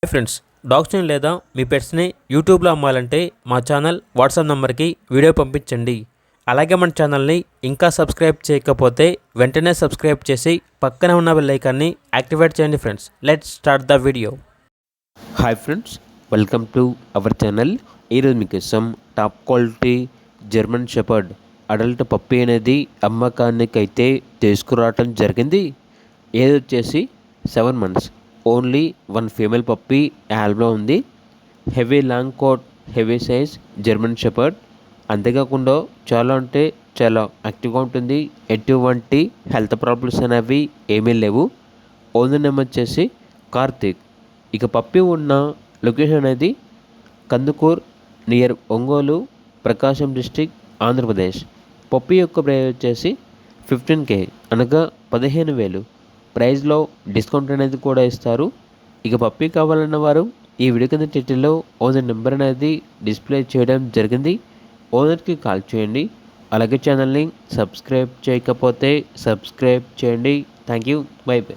Hi friends, డాగ్స్ని లేదా మీ పెట్స్ని యూట్యూబ్లో అమ్మాలంటే మా ఛానల్ వాట్సాప్ నెంబర్కి వీడియో పంపించండి. అలాగే మన ఛానల్ని ఇంకా సబ్స్క్రైబ్ చేయకపోతే వెంటనే సబ్స్క్రైబ్ చేసి పక్కనే ఉన్న బెల్ ఐకాన్ని యాక్టివేట్ చేయండి. Friends, let's start the video. Hi friends, welcome to our channel. ఈరోజు మీకోసం top quality German shepherd adult puppy అనేది అమ్మకానికైతే తీసుకురావటం జరిగింది. ఏది వచ్చేసి 7 months, ఓన్లీ 1 ఫీమేల్ పప్పీ యాల్బ్లో ఉంది. Heavy long coat, heavy size German shepherd. అంతేకాకుండా చాలా అంటే చాలా యాక్టివ్గా ఉంటుంది. ఎటువంటి హెల్త్ ప్రాబ్లమ్స్ అనేవి ఏమీ లేవు. ఓనర్ నేమ్ వచ్చేసి కార్తిక్. ఇక పప్పీ ఉన్న లొకేషన్ అనేది కందుకూర్ నియర్ ఒంగోలు, ప్రకాశం డిస్టిక్, ఆంధ్రప్రదేశ్. పప్పీ యొక్క ప్రైస్ వచ్చేసి 15K అనగా 15,000. ప్రైస్లో డిస్కౌంట్ అనేది కూడా ఇస్తారు. ఇక పప్పీ కావాలన్న వారు ఈ వీడియో కింద టైటిల్లో ఓనర్ నెంబర్ అనేది డిస్ప్లే చేయడం జరిగింది. ఓనర్కి కాల్ చేయండి. అలాగే ఛానల్ని సబ్స్క్రైబ్ చేయకపోతే సబ్స్క్రైబ్ చేయండి. Thank you. By by.